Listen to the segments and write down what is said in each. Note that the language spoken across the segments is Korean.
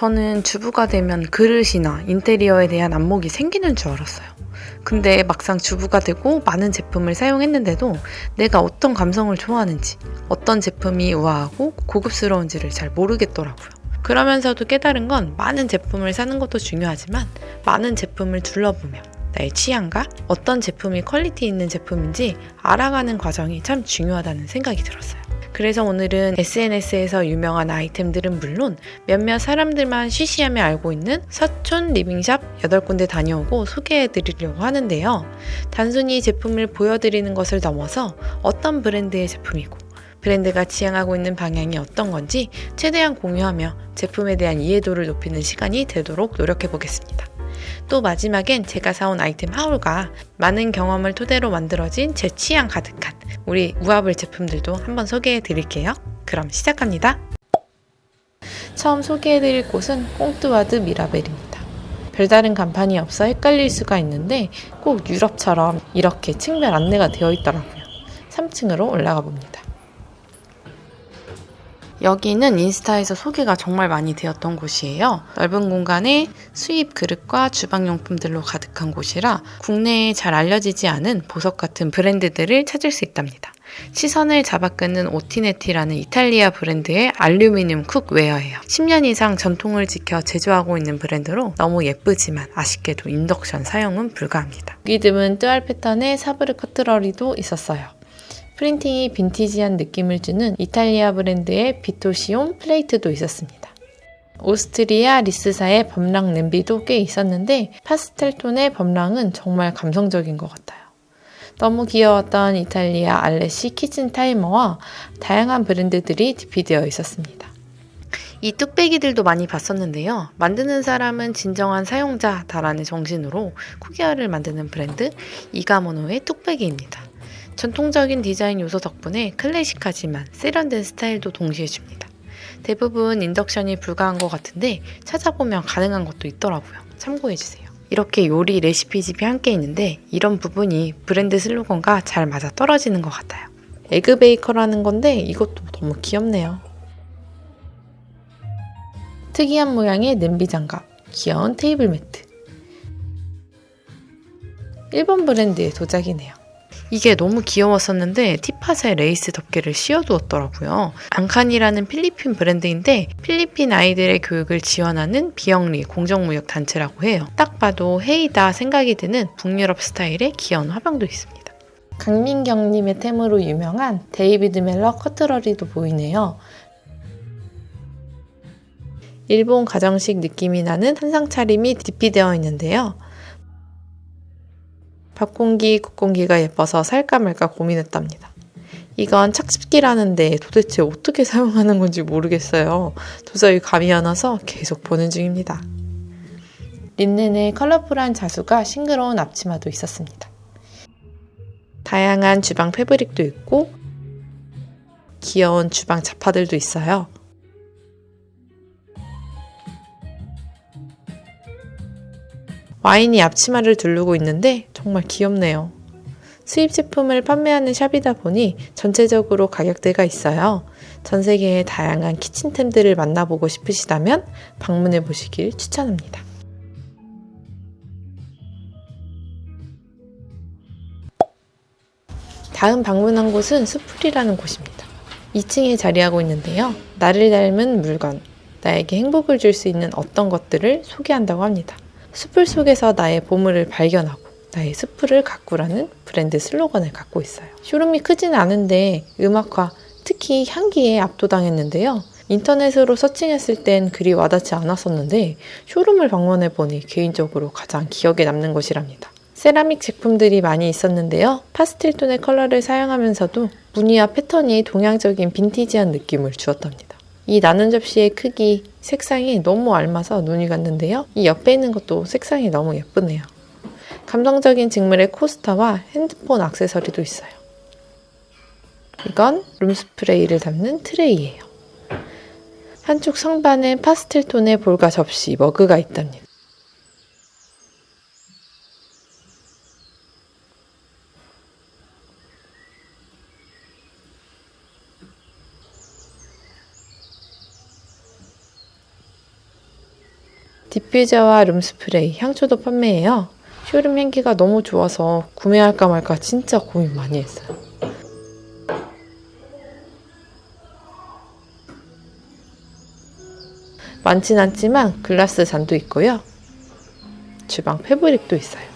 저는 주부가 되면 그릇이나 인테리어에 대한 안목이 생기는 줄 알았어요. 근데 막상 주부가 되고 많은 제품을 사용했는데도 내가 어떤 감성을 좋아하는지, 어떤 제품이 우아하고 고급스러운지를 잘 모르겠더라고요. 그러면서도 깨달은 건 많은 제품을 사는 것도 중요하지만 많은 제품을 둘러보며 나의 취향과 어떤 제품이 퀄리티 있는 제품인지 알아가는 과정이 참 중요하다는 생각이 들었어요. 그래서 오늘은 SNS에서 유명한 아이템들은 물론 몇몇 사람들만 쉬쉬하며 알고 있는 서촌 리빙샵 8군데 다녀오고 소개해드리려고 하는데요. 단순히 제품을 보여드리는 것을 넘어서 어떤 브랜드의 제품이고 브랜드가 지향하고 있는 방향이 어떤 건지 최대한 공유하며 제품에 대한 이해도를 높이는 시간이 되도록 노력해보겠습니다. 또 마지막엔 제가 사온 아이템 하울과 많은 경험을 토대로 만들어진 제 취향 가득한 우리 우아블 제품들도 한번 소개해 드릴게요. 그럼 시작합니다. 처음 소개해 드릴 곳은 꽁뚜와드 미라벨입니다. 별다른 간판이 없어 헷갈릴 수가 있는데 꼭 유럽처럼 이렇게 층별 안내가 되어 있더라고요. 3층으로 올라가 봅니다. 여기는 인스타에서 소개가 정말 많이 되었던 곳이에요. 넓은 공간에 수입 그릇과 주방용품들로 가득한 곳이라 국내에 잘 알려지지 않은 보석 같은 브랜드들을 찾을 수 있답니다. 시선을 잡아끄는 오티네티라는 이탈리아 브랜드의 알루미늄 쿡웨어예요. 10년 이상 전통을 지켜 제조하고 있는 브랜드로 너무 예쁘지만 아쉽게도 인덕션 사용은 불가합니다. 여기 드문 뚜알 패턴의 사브르 커트러리도 있었어요. 프린팅이 빈티지한 느낌을 주는 이탈리아 브랜드의 비토시온 플레이트도 있었습니다. 오스트리아 리스사의 범랑 냄비도 꽤 있었는데 파스텔 톤의 범랑은 정말 감성적인 것 같아요. 너무 귀여웠던 이탈리아 알레시 키친 타이머와 다양한 브랜드들이 디피되어 있었습니다. 이 뚝배기들도 많이 봤었는데요. 만드는 사람은 진정한 사용자다라는 정신으로 쿠기아를 만드는 브랜드 이가모노의 뚝배기입니다. 전통적인 디자인 요소 덕분에 클래식하지만 세련된 스타일도 동시에 줍니다. 대부분 인덕션이 불가한 것 같은데 찾아보면 가능한 것도 있더라고요. 참고해주세요. 이렇게 요리 레시피집이 함께 있는데 이런 부분이 브랜드 슬로건과 잘 맞아 떨어지는 것 같아요. 에그 베이커라는 건데 이것도 너무 귀엽네요. 특이한 모양의 냄비 장갑, 귀여운 테이블 매트. 일본 브랜드의 도자기네요. 이게 너무 귀여웠었는데 티팟에 레이스 덮개를 씌워두었더라고요. 앙칸이라는 필리핀 브랜드인데 필리핀 아이들의 교육을 지원하는 비영리 공정무역 단체라고 해요. 딱 봐도 헤이다 생각이 드는 북유럽 스타일의 귀여운 화병도 있습니다. 강민경님의 템으로 유명한 데이비드 멜러 커트러리도 보이네요. 일본 가정식 느낌이 나는 한상 차림이 디피되어 있는데요. 밥공기, 국공기가 예뻐서 살까 말까 고민했답니다. 이건 착즙기라는데 도대체 어떻게 사용하는 건지 모르겠어요. 도저히 감이 안 와서 계속 보는 중입니다. 린넨의 컬러풀한 자수가 싱그러운 앞치마도 있었습니다. 다양한 주방 패브릭도 있고 귀여운 주방 잡화들도 있어요. 와인이 앞치마를 두르고 있는데 정말 귀엽네요. 수입 제품을 판매하는 샵이다 보니 전체적으로 가격대가 있어요. 전 세계의 다양한 키친템들을 만나보고 싶으시다면 방문해 보시길 추천합니다. 다음 방문한 곳은 수풀이라는 곳입니다. 2층에 자리하고 있는데요. 나를 닮은 물건, 나에게 행복을 줄 수 있는 어떤 것들을 소개한다고 합니다. 숲을 속에서 나의 보물을 발견하고 나의 숲을 가꾸라는 브랜드 슬로건을 갖고 있어요. 쇼룸이 크진 않은데 음악과 특히 향기에 압도당했는데요. 인터넷으로 서칭했을 땐 그리 와닿지 않았었는데 쇼룸을 방문해보니 개인적으로 가장 기억에 남는 곳이랍니다. 세라믹 제품들이 많이 있었는데요. 파스텔 톤의 컬러를 사용하면서도 무늬와 패턴이 동양적인 빈티지한 느낌을 주었답니다. 이 나눈 접시의 크기, 색상이 너무 알맞아 눈이 갔는데요. 이 옆에 있는 것도 색상이 너무 예쁘네요. 감성적인 직물의 코스터와 핸드폰 액세서리도 있어요. 이건 룸스프레이를 담는 트레이예요. 한쪽 상단에 파스텔 톤의 볼과 접시, 머그가 있답니다. 디퓨저와 룸스프레이, 향초도 판매해요. 쇼룸 향기가 너무 좋아서 구매할까 말까 진짜 고민 많이 했어요. 많진 않지만 글라스 잔도 있고요. 주방 패브릭도 있어요.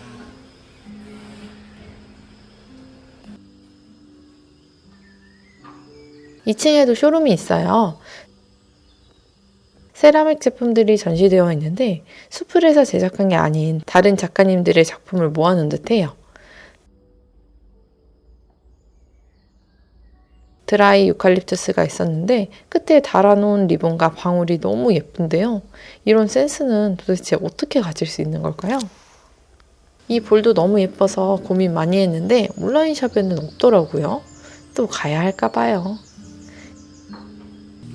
2층에도 쇼룸이 있어요. 세라믹 제품들이 전시되어 있는데 수풀에서 제작한 게 아닌 다른 작가님들의 작품을 모아놓은 듯해요. 드라이 유칼립투스가 있었는데 끝에 달아놓은 리본과 방울이 너무 예쁜데요. 이런 센스는 도대체 어떻게 가질 수 있는 걸까요? 이 볼도 너무 예뻐서 고민 많이 했는데 온라인 샵에는 없더라고요. 또 가야 할까 봐요.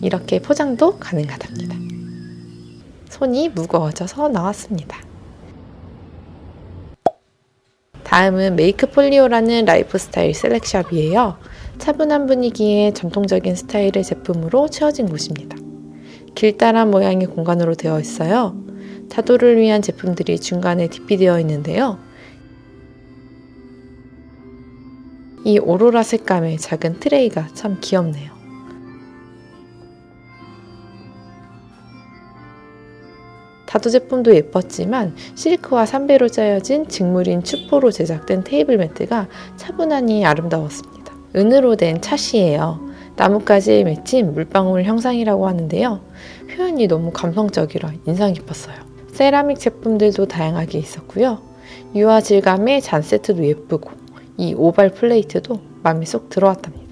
이렇게 포장도 가능하답니다. 손이 무거워져서 나왔습니다. 다음은 메이크폴리오라는 라이프스타일 셀렉샵이에요. 차분한 분위기에 전통적인 스타일의 제품으로 채워진 곳입니다. 길다란 모양의 공간으로 되어 있어요. 다도를 위한 제품들이 중간에 디피되어 있는데요. 이 오로라 색감의 작은 트레이가 참 귀엽네요. 다도 제품도 예뻤지만 실크와 삼배로 짜여진 직물인 추포로 제작된 테이블 매트가 차분하니 아름다웠습니다. 은으로 된 찻이에요. 나뭇가지에 맺힌 물방울 형상이라고 하는데요. 표현이 너무 감성적이라 인상 깊었어요. 세라믹 제품들도 다양하게 있었고요. 유화 질감의 잔 세트도 예쁘고 이 오발 플레이트도 마음에 쏙 들어왔답니다.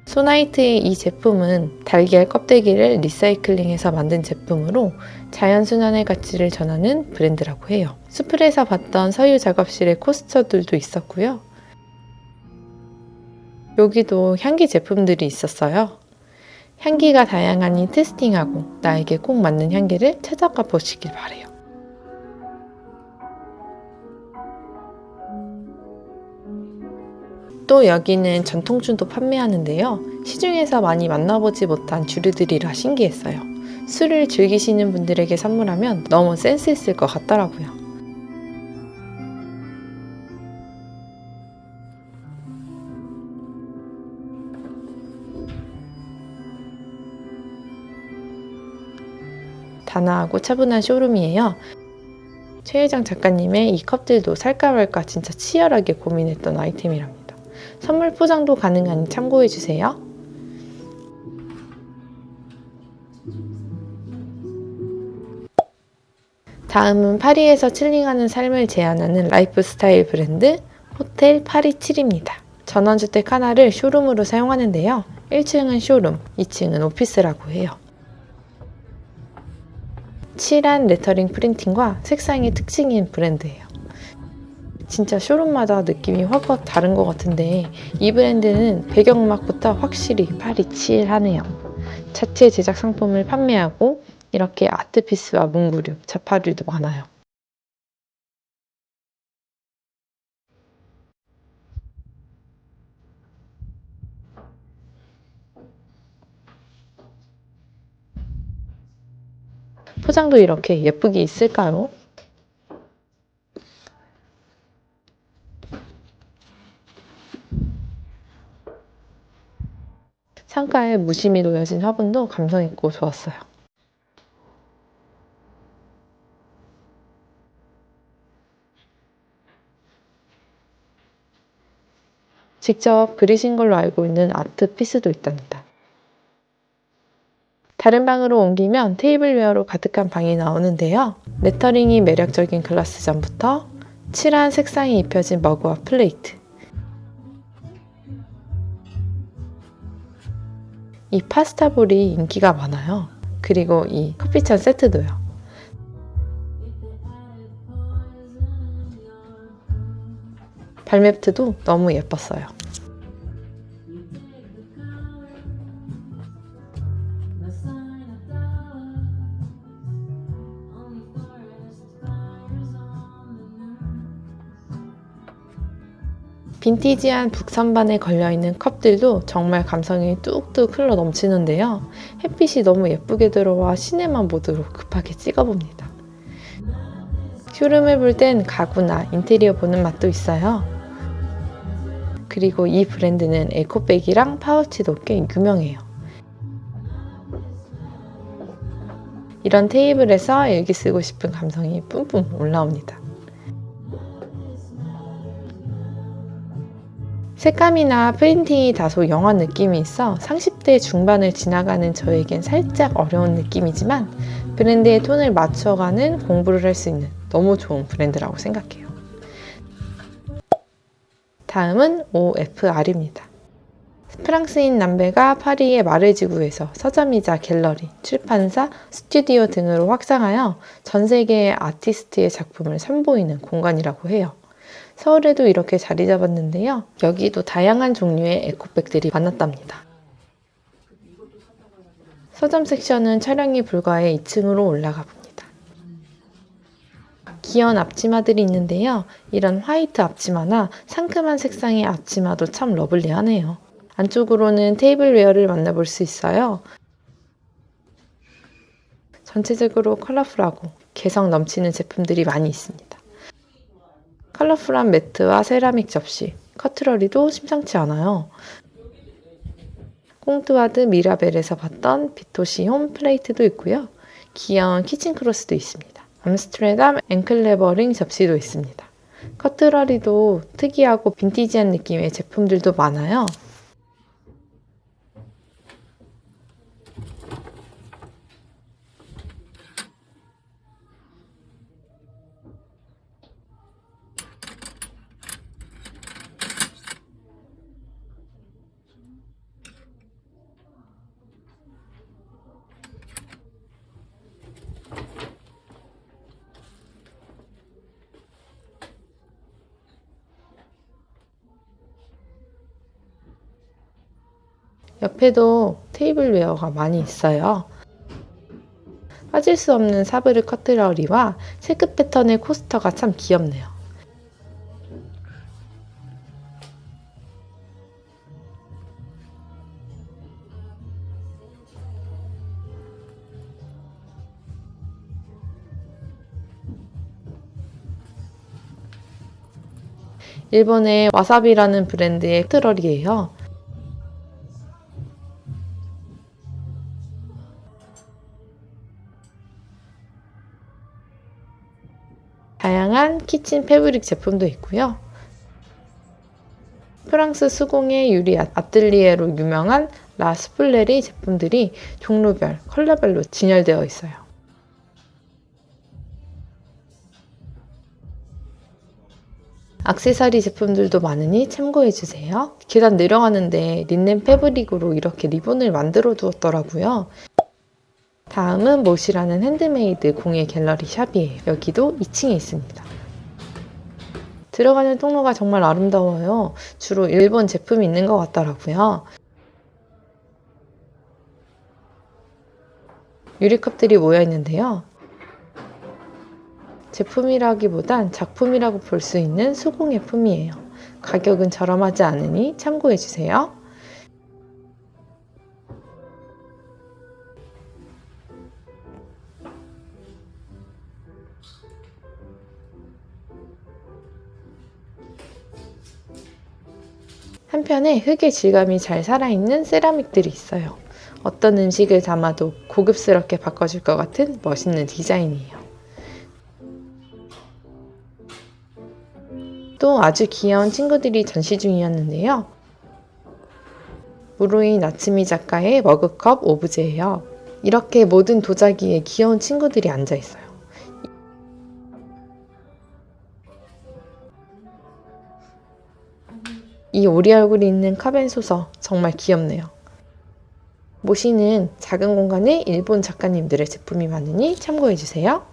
소나이트의 이 제품은 달걀 껍데기를 리사이클링해서 만든 제품으로 자연순환의 가치를 전하는 브랜드라고 해요. 수풀에서 봤던 서유 작업실의 코스터들도 있었고요. 여기도 향기 제품들이 있었어요. 향기가 다양하니 테스팅하고 나에게 꼭 맞는 향기를 찾아가 보시길 바래요. 또 여기는 전통주도 판매하는데요. 시중에서 많이 만나보지 못한 주류들이라 신기했어요. 술을 즐기시는 분들에게 선물하면 너무 센스 있을 것 같더라고요. 단아하고 차분한 쇼룸이에요. 최유정 작가님의 이 컵들도 살까 말까 진짜 치열하게 고민했던 아이템이랍니다. 선물 포장도 가능하니 참고해주세요. 다음은 파리에서 칠링하는 삶을 제안하는 라이프스타일 브랜드 호텔 파리 7입니다. 전원주택 하나를 쇼룸으로 사용하는데요. 1층은 쇼룸, 2층은 오피스라고 해요. 칠한 레터링 프린팅과 색상이 특징인 브랜드예요. 진짜 쇼룸마다 느낌이 확확 다른 것 같은데 이 브랜드는 배경음악부터 확실히 파리 칠하네요. 자체 제작 상품을 판매하고 이렇게 아트피스와 문구류, 자파류도 많아요. 포장도 이렇게 예쁘게 있을까요? 창가에 무심히 놓여진 화분도 감성 있고 좋았어요. 직접 그리신 걸로 알고 있는 아트 피스도 있답니다. 다른 방으로 옮기면 테이블웨어로 가득한 방이 나오는데요. 레터링이 매력적인 글라스 잔부터 칠한 색상이 입혀진 머그와 플레이트, 이 파스타볼이 인기가 많아요. 그리고 이 커피잔 세트도요. 발매트도 너무 예뻤어요. 빈티지한 북선반에 걸려있는 컵들도 정말 감성이 뚝뚝 흘러 넘치는데요. 햇빛이 너무 예쁘게 들어와 시네마 모드로 급하게 찍어봅니다. 쇼룸을 볼 땐 가구나 인테리어 보는 맛도 있어요. 그리고 이 브랜드는 에코백이랑 파우치도 꽤 유명해요. 이런 테이블에서 일기 쓰고 싶은 감성이 뿜뿜 올라옵니다. 색감이나 프린팅이 다소 영한 느낌이 있어 30대 중반을 지나가는 저에겐 살짝 어려운 느낌이지만 브랜드의 톤을 맞춰가는 공부를 할 수 있는 너무 좋은 브랜드라고 생각해요. 다음은 OFR입니다. 프랑스인 남배가 파리의 마르지구에서 서점이자 갤러리, 출판사, 스튜디오 등으로 확장하여 전 세계의 아티스트의 작품을 선보이는 공간이라고 해요. 서울에도 이렇게 자리 잡았는데요. 여기도 다양한 종류의 에코백들이 많았답니다. 서점 섹션은 촬영이 불가해 2층으로 올라가 봅니다. 귀여운 앞치마들이 있는데요. 이런 화이트 앞치마나 상큼한 색상의 앞치마도 참 러블리하네요. 안쪽으로는 테이블웨어를 만나볼 수 있어요. 전체적으로 컬러풀하고 개성 넘치는 제품들이 많이 있습니다. 컬러풀한 매트와 세라믹 접시, 커트러리도 심상치 않아요. 꽁뚜아드 미라벨에서 봤던 비토시 홈 플레이트도 있고요. 귀여운 키친 크로스도 있습니다. 암스트레담 앵클레버링 접시도 있습니다. 커트러리도 특이하고 빈티지한 느낌의 제품들도 많아요. 옆에도 테이블웨어가 많이 있어요. 빠질 수 없는 사브르 커트러리와 체크 패턴의 코스터가 참 귀엽네요. 일본의 와사비라는 브랜드의 커트러리예요. 다양한 키친 패브릭 제품도 있고요. 프랑스 수공예 유리 아틀리에로 유명한 라스플레리 제품들이 종류별, 컬러별로 진열되어 있어요. 액세서리 제품들도 많으니 참고해주세요. 계단 내려가는데 린넨 패브릭으로 이렇게 리본을 만들어 두었더라고요. 다음은 못이라는 핸드메이드 공예 갤러리 샵이에요. 여기도 2층에 있습니다. 들어가는 통로가 정말 아름다워요. 주로 일본 제품이 있는 것 같더라고요. 유리컵들이 모여 있는데요. 제품이라기보단 작품이라고 볼 수 있는 수공예품이에요. 가격은 저렴하지 않으니 참고해주세요. 한편에 흙의 질감이 잘 살아있는 세라믹들이 있어요. 어떤 음식을 담아도 고급스럽게 바꿔줄 것 같은 멋있는 디자인이에요. 또 아주 귀여운 친구들이 전시 중이었는데요. 무로이 나츠미 작가의 머그컵 오브제예요. 이렇게 모든 도자기에 귀여운 친구들이 앉아있어요. 이 오리 얼굴이 있는 컵앤소서 정말 귀엽네요. 모시는 작은 공간에 일본 작가님들의 제품이 많으니 참고해주세요.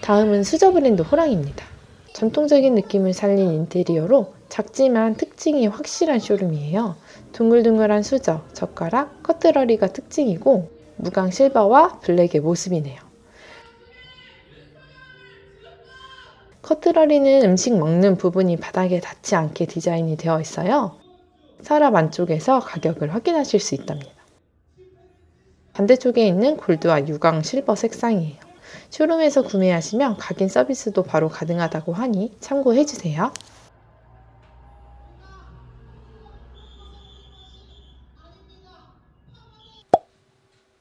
다음은 수저 브랜드 호랑이입니다. 전통적인 느낌을 살린 인테리어로 작지만 특징이 확실한 쇼룸이에요. 둥글둥글한 수저, 젓가락, 커트러리가 특징이고 무광 실버와 블랙의 모습이네요. 커트러리는 음식 먹는 부분이 바닥에 닿지 않게 디자인이 되어 있어요. 서랍 안쪽에서 가격을 확인하실 수 있답니다. 반대쪽에 있는 골드와 유광 실버 색상이에요. 쇼룸에서 구매하시면 각인 서비스도 바로 가능하다고 하니 참고해주세요.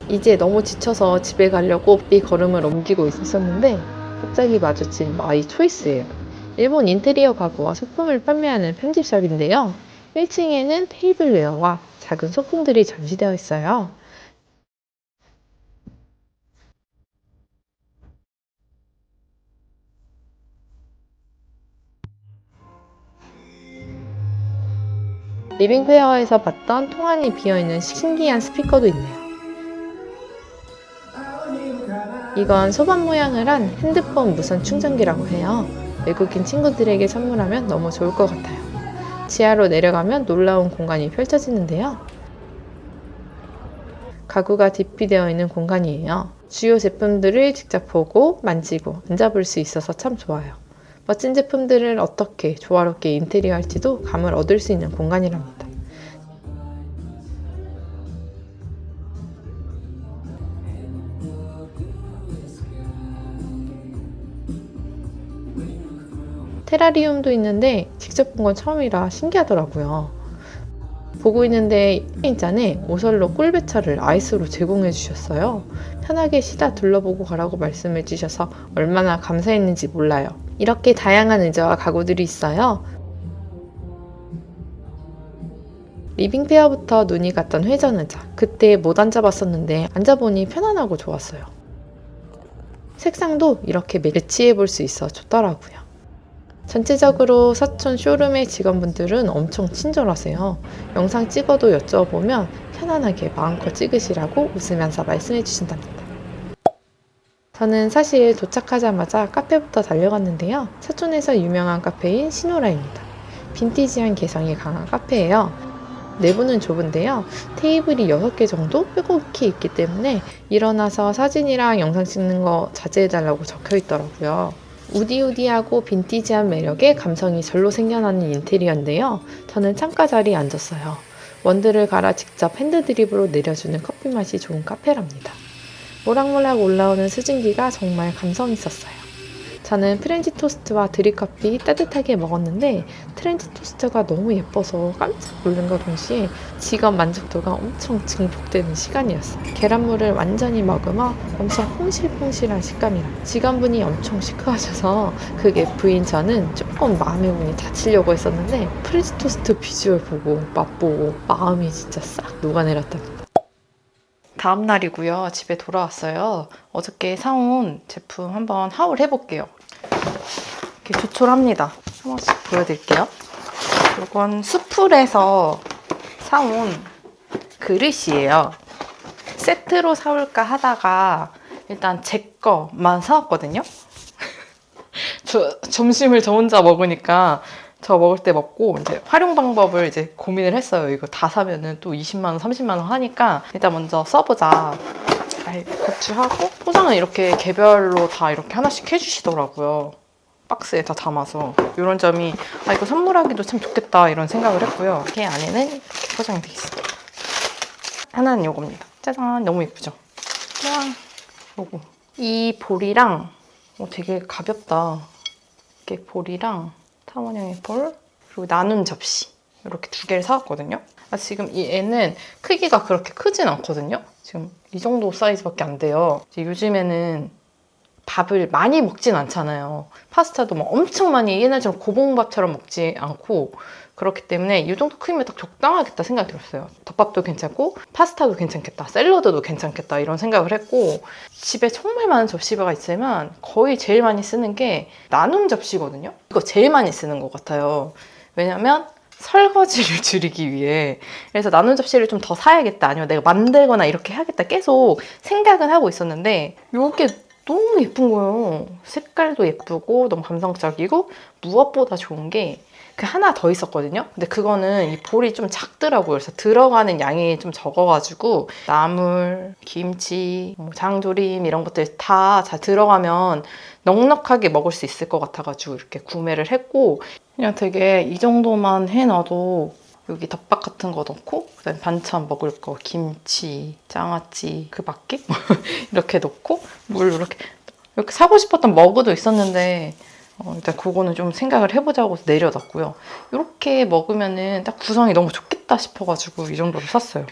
이제 너무 지쳐서 집에 가려고 이 걸음을 옮기고 있었는데 갑자기 마주친 마이 초이스예요. 일본 인테리어 가구와 소품을 판매하는 편집샵인데요. 1층에는 테이블웨어와 작은 소품들이 전시되어 있어요. 리빙페어에서 봤던 통안이 비어있는 신기한 스피커도 있네요. 이건 소반 모양을 한 핸드폰 무선 충전기라고 해요. 외국인 친구들에게 선물하면 너무 좋을 것 같아요. 지하로 내려가면 놀라운 공간이 펼쳐지는데요. 가구가 디피되어 있는 공간이에요. 주요 제품들을 직접 보고 만지고 앉아볼 수 있어서 참 좋아요. 멋진 제품들을 어떻게 조화롭게 인테리어 할지도 감을 얻을 수 있는 공간이랍니다. 테라리움도 있는데 직접 본 건 처음이라 신기하더라고요. 보고 있는데 있잖아요. 오설로 꿀배차를 아이스로 제공해 주셨어요. 편하게 쉬다 둘러보고 가라고 말씀해 주셔서 얼마나 감사했는지 몰라요. 이렇게 다양한 의자와 가구들이 있어요. 리빙페어부터 눈이 갔던 회전 의자. 그때 못 앉아봤었는데 앉아보니 편안하고 좋았어요. 색상도 이렇게 매치해 볼 수 있어 좋더라고요. 전체적으로 서촌 쇼룸의 직원분들은 엄청 친절하세요. 영상 찍어도 여쭤보면 편안하게 마음껏 찍으시라고 웃으면서 말씀해 주신답니다. 저는 사실 도착하자마자 카페부터 달려갔는데요. 서촌에서 유명한 카페인 시노라입니다. 빈티지한 개성이 강한 카페예요. 내부는 좁은데요. 테이블이 6개 정도 빼곡히 있기 때문에 일어나서 사진이랑 영상 찍는 거 자제해달라고 적혀 있더라고요. 우디우디하고 빈티지한 매력에 감성이 절로 생겨나는 인테리어인데요. 저는 창가 자리에 앉았어요. 원두를 갈아 직접 핸드드립으로 내려주는 커피 맛이 좋은 카페랍니다. 모락모락 올라오는 수증기가 정말 감성 있었어요. 저는 프렌치 토스트와 드립커피 따뜻하게 먹었는데 프렌치 토스트가 너무 예뻐서 깜짝 놀란과 동시에 직업 만족도가 엄청 증폭되는 시간이었어요. 계란물을 완전히 머금어 엄청 퐁실퐁실한 식감이라 직원분이 엄청 시크하셔서 그게 부인 저는 조금 마음의 문이 닫히려고 했었는데 프렌치 토스트 비주얼 보고 맛보고 마음이 진짜 싹 녹아내렸답니다. 다음 날이고요. 집에 돌아왔어요. 어저께 사온 제품 한번 하울 해볼게요. 이렇게 조촐합니다. 한 번씩 보여드릴게요. 이건 수풀에서 사온 그릇이에요. 세트로 사올까 하다가 일단 제 거만 사왔거든요. 점심을 저 혼자 먹으니까 저 먹을 때 먹고 이제 활용 방법을 이제 고민을 했어요. 이거 다 사면은 또 20만 원, 30만 원 하니까 일단 먼저 써보자. 고추하고 포장은 이렇게 개별로 다 이렇게 하나씩 해주시더라고요. 박스에 다 담아서 이런 점이 이거 선물하기도 참 좋겠다 이런 생각을 했고요. 이렇게 안에는 이렇게 포장이 되어 있습니다. 하나는 요겁니다. 짜잔, 너무 예쁘죠? 짠, 요거. 이 볼이랑 되게 가볍다. 이렇게 볼이랑 타원형의 볼, 그리고 나눔 접시 이렇게 2개를 사왔거든요. 지금 이 애는 크기가 그렇게 크진 않거든요. 지금 이 정도 사이즈밖에 안 돼요. 이제 요즘에는 밥을 많이 먹진 않잖아요. 파스타도 막 엄청 많이 옛날처럼 고봉밥처럼 먹지 않고 그렇기 때문에 이 정도 크기면 딱 적당하겠다 생각이 들었어요. 덮밥도 괜찮고 파스타도 괜찮겠다, 샐러드도 괜찮겠다 이런 생각을 했고 집에 정말 많은 접시가 있지만 거의 제일 많이 쓰는 게 나눔 접시거든요. 이거 제일 많이 쓰는 것 같아요. 왜냐면 설거지를 줄이기 위해. 그래서 나눔 접시를 좀 더 사야겠다, 아니면 내가 만들거나 이렇게 해야겠다 계속 생각은 하고 있었는데 이게 너무 예쁜 거예요. 색깔도 예쁘고 너무 감성적이고 무엇보다 좋은 게 그 하나 더 있었거든요. 근데 그거는 이 볼이 좀 작더라고요. 그래서 들어가는 양이 좀 적어가지고 나물, 김치, 뭐 장조림 이런 것들 다 잘 들어가면 넉넉하게 먹을 수 있을 것 같아가지고 이렇게 구매를 했고, 그냥 되게 이 정도만 해놔도 여기 덮밥 같은 거 넣고 그다음에 반찬 먹을 거 김치, 장아찌 그 밖에 이렇게 넣고 물 이렇게 사고 싶었던 머그도 있었는데 일단 그거는 좀 생각을 해보자고 해서 내려놨고요. 이렇게 먹으면은 딱 구성이 너무 좋겠다 싶어가지고 이 정도로 샀어요.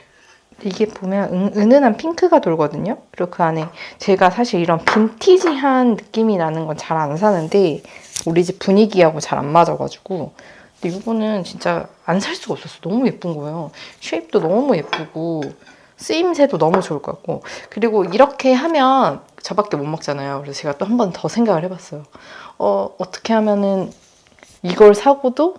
이게 보면 은은한 핑크가 돌거든요. 그리고 그 안에 제가 사실 이런 빈티지한 느낌이 나는 건 잘 안 사는데 우리 집 분위기하고 잘 안 맞아가지고, 근데 이거는 진짜 안 살 수가 없었어. 너무 예쁜 거예요. 쉐입도 너무 예쁘고 쓰임새도 너무 좋을 것 같고, 그리고 이렇게 하면 저밖에 못 먹잖아요. 그래서 제가 또 한 번 더 생각을 해봤어요. 어떻게 하면은 이걸 사고도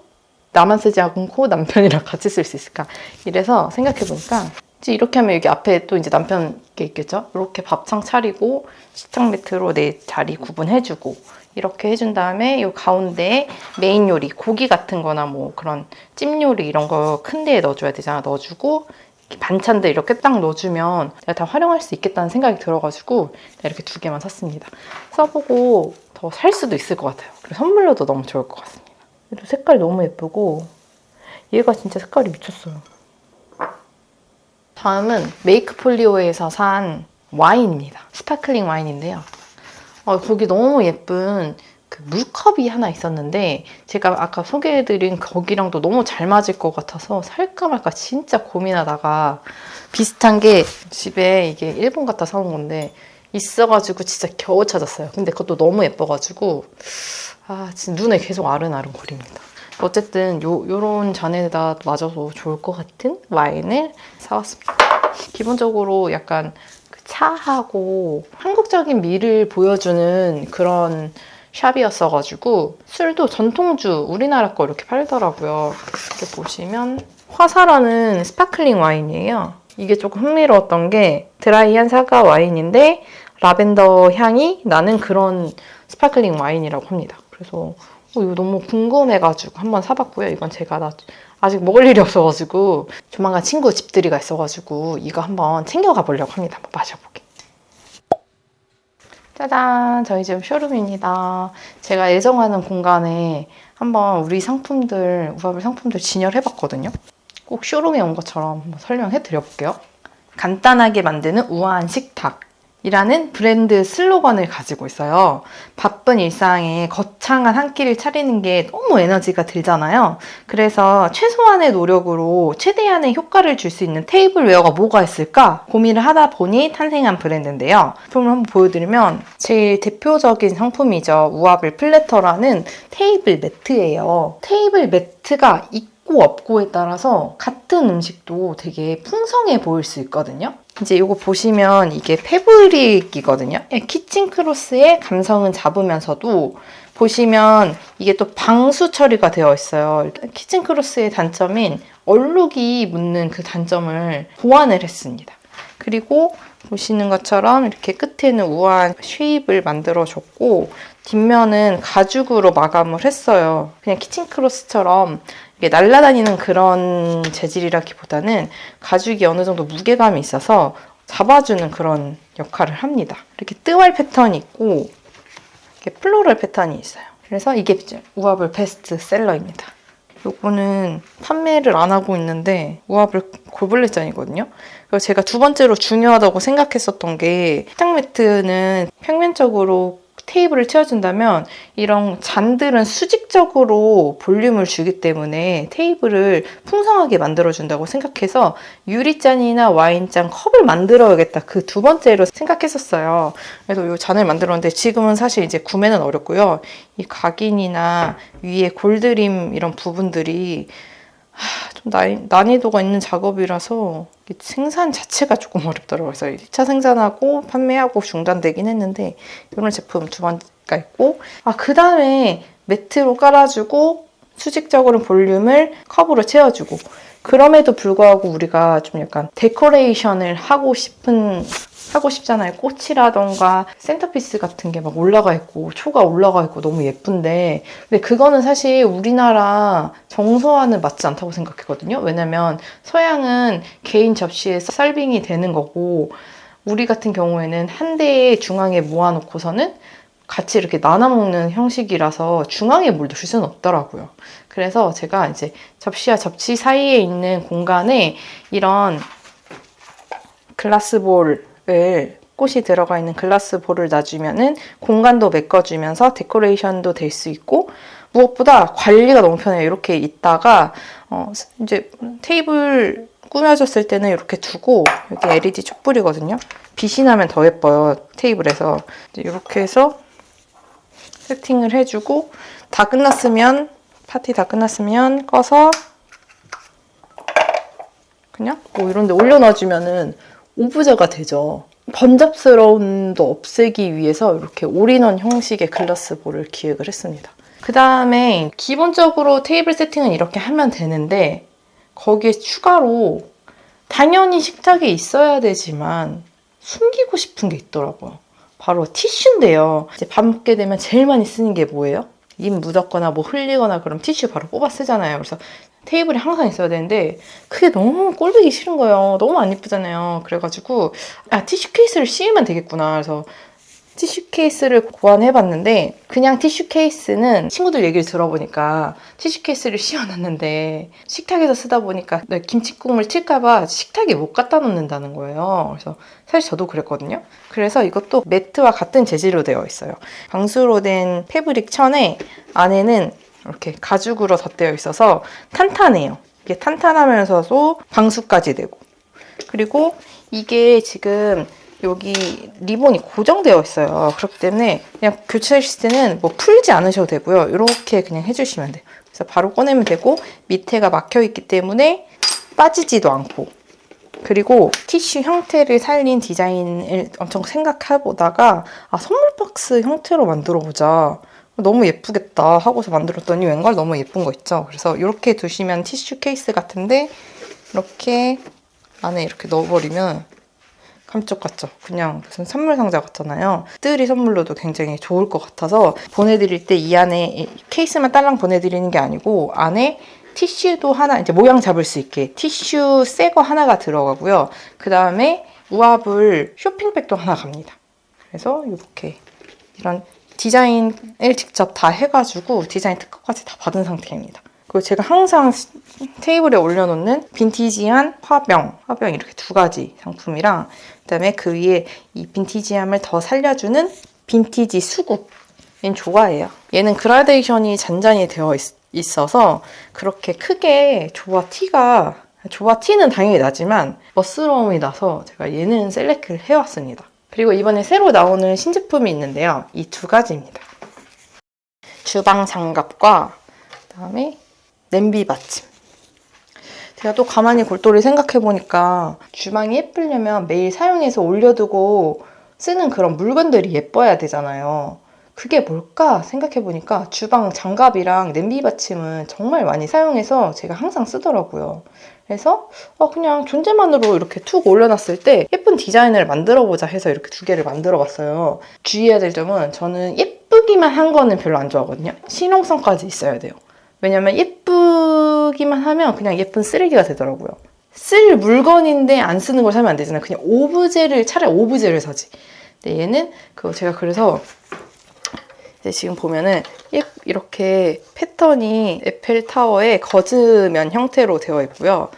나만 쓰지 않고 남편이랑 같이 쓸 수 있을까? 이래서 생각해보니까 이제 이렇게 하면 여기 앞에 또 이제 남편 게 있겠죠? 이렇게 밥상 차리고 식탁 매트로 내 자리 구분해주고 이렇게 해준 다음에 이 가운데에 메인 요리, 고기 같은 거나 뭐 그런 찜 요리 이런 거 큰 데에 넣어줘야 되잖아. 넣어주고 반찬들 이렇게 딱 넣어주면 내가 다 활용할 수 있겠다는 생각이 들어가지고 이렇게 2개만 샀습니다. 써보고 더 살 수도 있을 것 같아요. 그리고 선물로도 너무 좋을 것 같습니다. 얘도 색깔 너무 예쁘고 얘가 진짜 색깔이 미쳤어요. 다음은 메이크폴리오에서 산 와인입니다. 스파클링 와인인데요. 거기 너무 예쁜 그 물컵이 하나 있었는데 제가 아까 소개해드린 거기랑도 너무 잘 맞을 것 같아서 살까 말까 진짜 고민하다가 비슷한 게 집에 이게 일본 갔다 사온 건데 있어가지고 진짜 겨우 찾았어요. 근데 그것도 너무 예뻐가지고 진짜 눈에 계속 아른아른 거립니다. 어쨌든 요런 잔에다 맞아서 좋을 것 같은 와인을 사왔습니다. 기본적으로 약간 차하고 한국적인 미를 보여주는 그런 샵이었어가지고 술도 전통주 우리나라 거 이렇게 팔더라고요. 이렇게 보시면 화사라는 스파클링 와인이에요. 이게 조금 흥미로웠던 게 드라이한 사과 와인인데 라벤더 향이 나는 그런 스파클링 와인이라고 합니다. 그래서 이거 너무 궁금해가지고 한번 사봤고요. 이건 제가 아직 먹을 일이 없어가지고 조만간 친구 집들이가 있어가지고 이거 한번 챙겨가 보려고 합니다. 한번 마셔보게. 짜잔! 저희 집 쇼룸입니다. 제가 애정하는 공간에 한번 우리 상품들, 우아블 상품들 진열해봤거든요. 꼭 쇼룸에 온 것처럼 한번 설명해드려볼게요. 간단하게 만드는 우아한 식탁 이라는 브랜드 슬로건을 가지고 있어요. 바쁜 일상에 거창한 한 끼를 차리는 게 너무 에너지가 들잖아요. 그래서 최소한의 노력으로 최대한의 효과를 줄 수 있는 테이블웨어가 뭐가 있을까 고민을 하다 보니 탄생한 브랜드인데요. 제품을 한번 보여드리면 제일 대표적인 상품이죠. 우아블 플래터라는 테이블 매트예요. 테이블 매트가 있고 없고에 따라서 같은 음식도 되게 풍성해 보일 수 있거든요. 이제 이거 보시면 이게 패브릭이거든요. 키친 크로스의 감성은 잡으면서도 보시면 이게 또 방수 처리가 되어 있어요. 키친 크로스의 단점인 얼룩이 묻는 그 단점을 보완을 했습니다. 그리고 보시는 것처럼 이렇게 끝에는 우아한 쉐입을 만들어줬고 뒷면은 가죽으로 마감을 했어요. 그냥 키친 크로스처럼 날아다니는 그런 재질이라기보다는 가죽이 어느 정도 무게감이 있어서 잡아주는 그런 역할을 합니다. 이렇게 뜨왈 패턴이 있고 이렇게 플로럴 패턴이 있어요. 그래서 이게 우아블 베스트셀러입니다. 요거는 판매를 안 하고 있는데 우아블 고블렛 잔이거든요. 그래서 제가 2번째로 중요하다고 생각했었던 게 식탁 매트는 평면적으로 테이블을 채워준다면 이런 잔들은 수직적으로 볼륨을 주기 때문에 테이블을 풍성하게 만들어준다고 생각해서 유리잔이나 와인잔 컵을 만들어야겠다. 그 2번째로 생각했었어요. 그래서 이 잔을 만들었는데 지금은 사실 이제 구매는 어렵고요. 이 각인이나 위에 골드림 이런 부분들이 좀 난이도가 있는 작업이라서 생산 자체가 조금 어렵더라고요. 그래서 1차 생산하고 판매하고 중단되긴 했는데 이런 제품 2번째가 있고 그 다음에 매트로 깔아주고 수직적으로는 볼륨을 컵으로 채워주고, 그럼에도 불구하고 우리가 좀 약간 데코레이션을 하고 싶잖아요. 꽃이라던가 센터피스 같은 게 막 올라가 있고 초가 올라가 있고 너무 예쁜데, 근데 그거는 사실 우리나라 정서와는 맞지 않다고 생각했거든요. 왜냐면 서양은 개인 접시에 서빙이 되는 거고, 우리 같은 경우에는 한 대의 중앙에 모아놓고서는 같이 이렇게 나눠 먹는 형식이라서 중앙에 뭘 둘 수는 없더라고요. 그래서 제가 이제 접시와 접시 사이에 있는 공간에 이런 글라스볼을, 꽃이 들어가 있는 글라스볼을 놔주면은 공간도 메꿔주면서 데코레이션도 될 수 있고, 무엇보다 관리가 너무 편해요. 이렇게 있다가 이제 테이블 꾸며줬을 때는 이렇게 두고, 여기 LED 촛불이거든요. 빛이 나면 더 예뻐요, 테이블에서. 이렇게 해서 세팅을 해주고, 다 끝났으면, 파티 다 끝났으면 꺼서 그냥 뭐 이런 데 올려놔주면은 오브제가 되죠. 번잡스러움도 없애기 위해서 이렇게 올인원 형식의 글라스볼을 기획을 했습니다. 그 다음에 기본적으로 테이블 세팅은 이렇게 하면 되는데, 거기에 추가로 당연히 식탁에 있어야 되지만 숨기고 싶은 게 있더라고요. 바로 티슈인데요. 이제 밥 먹게 되면 제일 많이 쓰는 게 뭐예요? 입 묻었거나 뭐 흘리거나 그럼 티슈 바로 뽑아 쓰잖아요. 그래서 테이블에 항상 있어야 되는데 그게 너무 꼴보기 싫은 거예요. 너무 안 예쁘잖아요. 그래가지고 티슈 케이스를 씌우면 되겠구나. 그래서 티슈 케이스를 고안해봤는데, 그냥 티슈 케이스는 친구들 얘기를 들어보니까 티슈 케이스를 씌워놨는데 식탁에서 쓰다 보니까 김치국물 튈까봐 식탁에 못 갖다 놓는다는 거예요. 그래서 사실 저도 그랬거든요. 그래서 이것도 매트와 같은 재질로 되어 있어요. 방수로 된 패브릭 천에 안에는 이렇게 가죽으로 덧대어 있어서 탄탄해요. 이게 탄탄하면서도 방수까지 되고, 그리고 이게 지금 여기 리본이 고정되어 있어요. 그렇기 때문에 그냥 교체하실 때는 뭐 풀지 않으셔도 되고요. 이렇게 그냥 해주시면 돼요. 그래서 바로 꺼내면 되고, 밑에가 막혀있기 때문에 빠지지도 않고, 그리고 티슈 형태를 살린 디자인을 엄청 생각해보다가 선물 박스 형태로 만들어보자, 너무 예쁘겠다 하고서 만들었더니 웬걸 너무 예쁜 거 있죠. 그래서 이렇게 두시면 티슈 케이스 같은데 이렇게 안에 이렇게 넣어버리면 감쪽 같죠? 그냥 무슨 선물 상자 같잖아요. 뜰이 선물로도 굉장히 좋을 것 같아서 보내드릴 때 이 안에 케이스만 딸랑 보내드리는 게 아니고 안에 티슈도 하나, 이제 모양 잡을 수 있게 티슈 새 거 하나가 들어가고요. 그 다음에 우아불 쇼핑백도 하나 갑니다. 그래서 이렇게 이런 디자인을 직접 다 해가지고 디자인 특허까지 다 받은 상태입니다. 그리고 제가 항상 테이블에 올려놓는 빈티지한 화병 이렇게 2가지 상품이랑, 그다음에 그 위에 이 빈티지함을 더 살려주는 빈티지 수국. 얘는 좋아해요. 얘는 그라데이션이 잔잔히 되어 있어서 그렇게 크게 조화 티는 당연히 나지만 멋스러움이 나서 제가 얘는 셀렉트를 해왔습니다. 그리고 이번에 새로 나오는 신제품이 있는데요. 이 2가지입니다. 주방 장갑과 그다음에 냄비 받침. 제가 또 가만히 골똘히 생각해보니까 주방이 예쁘려면 매일 사용해서 올려두고 쓰는 그런 물건들이 예뻐야 되잖아요. 그게 뭘까 생각해보니까 주방 장갑이랑 냄비 받침은 정말 많이 사용해서 제가 항상 쓰더라고요. 그래서 그냥 존재만으로 이렇게 툭 올려놨을 때 예쁜 디자인을 만들어보자 해서 이렇게 2개를 만들어봤어요. 주의해야 될 점은, 저는 예쁘기만 한 거는 별로 안 좋아하거든요. 실용성까지 있어야 돼요. 왜냐면 예쁘기만 하면 그냥 예쁜 쓰레기가 되더라고요. 쓸 물건인데 안 쓰는 걸 사면 안 되잖아요. 그냥 차라리 오브제를 사지. 근데 얘는 제가 그래서 지금 보면은 이렇게 패턴이 에펠타워의 거즈면 형태로 되어 있고요.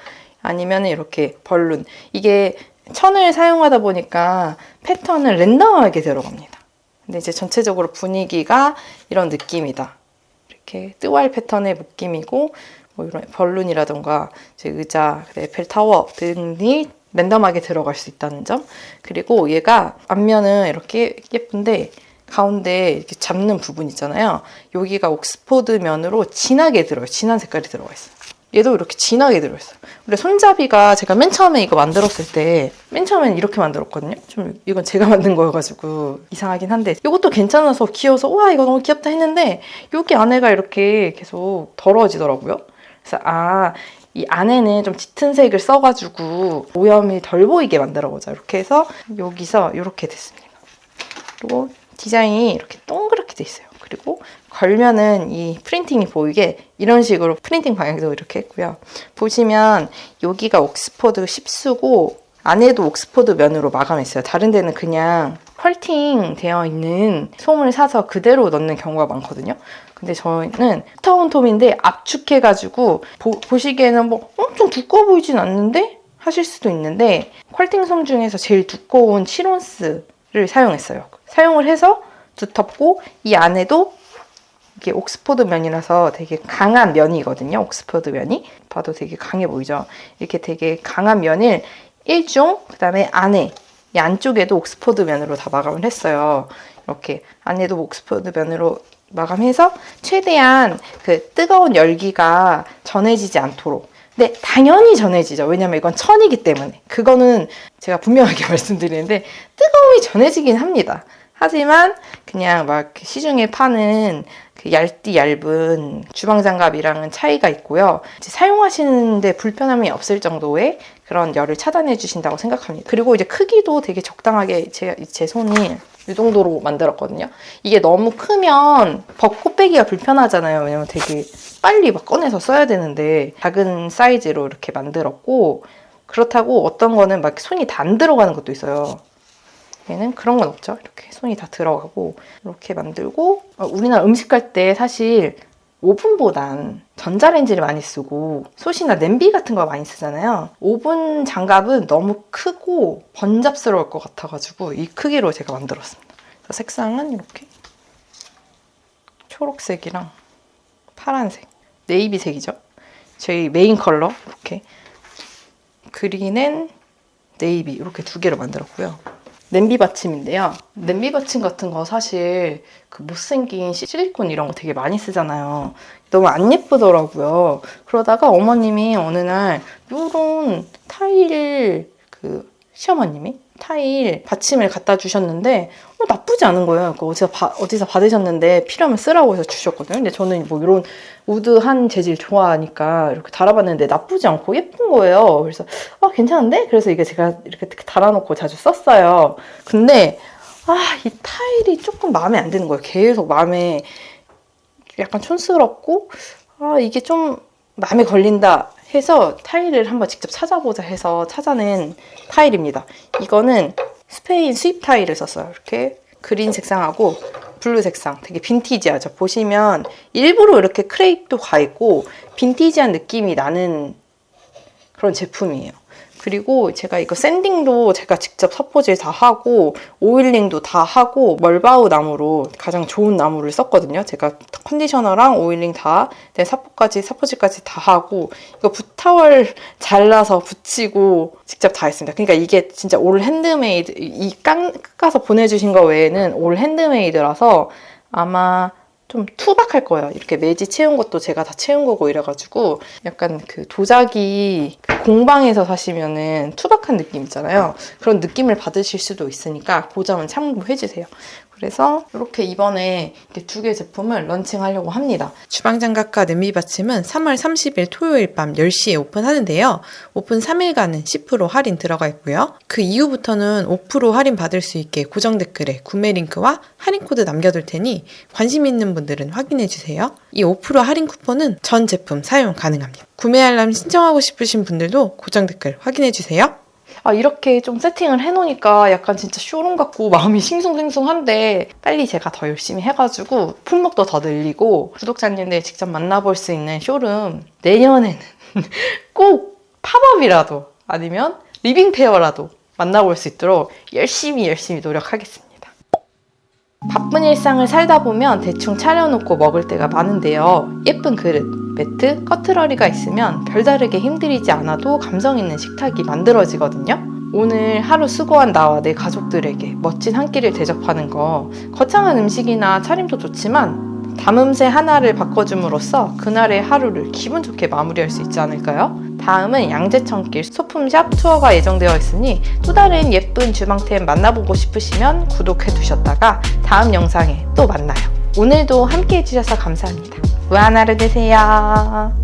아니면 이렇게 벌룬. 이게 천을 사용하다 보니까 패턴을 랜덤하게 들어갑니다. 근데 이제 전체적으로 분위기가 이런 느낌이다. 이렇게 뜨왈 패턴의 느낌이고, 뭐 이런 벌룬이라던가 의자, 에펠타워 등이 랜덤하게 들어갈 수 있다는 점. 그리고 얘가 앞면은 이렇게 예쁜데 가운데 이렇게 잡는 부분 있잖아요. 여기가 옥스포드 면으로 진하게 진한 색깔이 들어가 있어요. 얘도 이렇게 진하게 들어있어요. 그리고 손잡이가 제가 맨 처음에 이거 만들었을 때 맨 처음에는 이렇게 만들었거든요. 좀 이건 제가 만든 거여가지고 이상하긴 한데 이것도 괜찮아서 귀여워서 와 이거 너무 귀엽다 했는데 여기 안에가 이렇게 계속 더러워지더라고요. 그래서 이 안에는 좀 짙은 색을 써가지고 오염이 덜 보이게 만들어보자. 이렇게 해서 여기서 이렇게 됐습니다. 그리고 디자인이 이렇게 동그랗게 돼 있어요. 그리고 걸면은 이 프린팅이 보이게 이런 식으로 프린팅 방향도 이렇게 했고요. 보시면 여기가 옥스퍼드 10수고 안에도 옥스퍼드 면으로 마감했어요. 다른 데는 그냥 펄팅 되어 있는 솜을 사서 그대로 넣는 경우가 많거든요. 근데 저는 투타운 솜인데 압축해가지고 보시기에는 뭐 엄청 두꺼워 보이진 않는데 하실 수도 있는데 퀄팅 솜 중에서 제일 두꺼운 7온스를 사용했어요. 사용을 해서 두텁고 이 안에도 이게 옥스퍼드 면이라서 되게 강한 면이거든요. 옥스퍼드 면이 봐도 되게 강해 보이죠. 이렇게 되게 강한 면을 1종 그다음에 안에 이 안쪽에도 옥스퍼드 면으로 다 마감을 했어요. 이렇게 안에도 옥스퍼드 면으로 마감해서 최대한 그 뜨거운 열기가 전해지지 않도록. 근데 당연히 전해지죠. 왜냐면 이건 천이기 때문에. 그거는 제가 분명하게 말씀드리는데 뜨거움이 전해지긴 합니다. 하지만 그냥 막 시중에 파는 그 얇은 주방장갑이랑은 차이가 있고요. 이제 사용하시는데 불편함이 없을 정도의 그런 열을 차단해 주신다고 생각합니다. 그리고 이제 크기도 되게 적당하게 제 손이 이 정도로 만들었거든요. 이게 너무 크면 벗고 빼기가 불편하잖아요. 왜냐면 되게 빨리 막 꺼내서 써야 되는데 작은 사이즈로 이렇게 만들었고 그렇다고 어떤 거는 막 손이 다 안 들어가는 것도 있어요. 얘는 그런 건 없죠. 이렇게 손이 다 들어가고 이렇게 만들고 우리나라 음식 할 때 사실 오븐보단 전자레인지를 많이 쓰고 솥이나 냄비 같은 거 많이 쓰잖아요. 오븐 장갑은 너무 크고 번잡스러울 것 같아가지고 이 크기로 제가 만들었습니다. 색상은 이렇게 초록색이랑 파란색, 네이비색이죠. 저희 메인 컬러 이렇게 그린앤 네이비 이렇게 두 개로 만들었고요. 냄비 받침인데요. 냄비 받침 같은 거 사실 그 못생긴 실리콘 이런 거 되게 많이 쓰잖아요. 너무 안 예쁘더라고요. 그러다가 어머님이 어느 날 요런 타일 시어머님이 타일 받침을 갖다 주셨는데 나쁘지 않은 거예요. 그거 어디서 받으셨는데 필요하면 쓰라고 해서 주셨거든요. 근데 저는 뭐 이런 우드한 재질 좋아하니까 이렇게 달아봤는데 나쁘지 않고 예쁜 거예요. 그래서 괜찮은데? 그래서 이게 제가 이렇게 달아놓고 자주 썼어요. 근데 이 타일이 조금 마음에 안 드는 거예요. 계속 마음에 약간 촌스럽고 이게 좀 마음에 걸린다 해서 타일을 한번 직접 찾아보자 해서 찾아낸 타일입니다. 이거는 스페인 수입 타일을 썼어요. 이렇게 그린 색상하고 블루 색상 되게 빈티지하죠. 보시면 일부러 이렇게 크레이프도 가 있고 빈티지한 느낌이 나는 그런 제품이에요. 그리고 제가 이거 샌딩도 제가 직접 섭포질 다 하고 오일링도 다 하고 멀바우 나무로 가장 좋은 나무를 썼거든요. 제가 컨디셔너랑 오일링 다, 섭포질까지 다 하고 이거 붓타월 잘라서 붙이고 직접 다 했습니다. 그러니까 이게 진짜 올 핸드메이드, 이 깎아서 보내주신 거 외에는 올 핸드메이드라서 아마 좀 투박할 거예요. 이렇게 매지 채운 것도 제가 다 채운 거고 이래가지고 약간 그 도자기 공방에서 사시면은 투박한 느낌 있잖아요. 그런 느낌을 받으실 수도 있으니까 그 점은 참고해주세요. 그래서 이렇게 이번에 두 개 제품을 런칭하려고 합니다. 주방장갑과 냄비 받침은 3월 30일 토요일 밤 10시에 오픈하는데요. 오픈 3일간은 10% 할인 들어가 있고요. 그 이후부터는 5% 할인 받을 수 있게 고정 댓글에 구매 링크와 할인 코드 남겨둘 테니 관심 있는 분들은 확인해주세요. 이 5% 할인 쿠폰은 전 제품 사용 가능합니다. 구매하려면 신청하고 싶으신 분들도 고정 댓글 확인해주세요. 이렇게 좀 세팅을 해놓으니까 약간 진짜 쇼룸 같고 마음이 싱숭생숭한데 빨리 제가 더 열심히 해가지고 품목도 더 늘리고 구독자님들 직접 만나볼 수 있는 쇼룸 내년에는 꼭 팝업이라도 아니면 리빙 페어라도 만나볼 수 있도록 열심히 노력하겠습니다. 바쁜 일상을 살다 보면 대충 차려놓고 먹을 때가 많은데요. 예쁜 그릇, 매트, 커트러리가 있으면 별다르게 힘들이지 않아도 감성 있는 식탁이 만들어지거든요. 오늘 하루 수고한 나와 내 가족들에게 멋진 한 끼를 대접하는 거 거창한 음식이나 차림도 좋지만 담음새 하나를 바꿔줌으로써 그날의 하루를 기분 좋게 마무리할 수 있지 않을까요? 다음은 양재천길 소품샵 투어가 예정되어 있으니 또 다른 예쁜 주방템 만나보고 싶으시면 구독해 두셨다가 다음 영상에 또 만나요. 오늘도 함께 해주셔서 감사합니다. 무한 하루 되세요.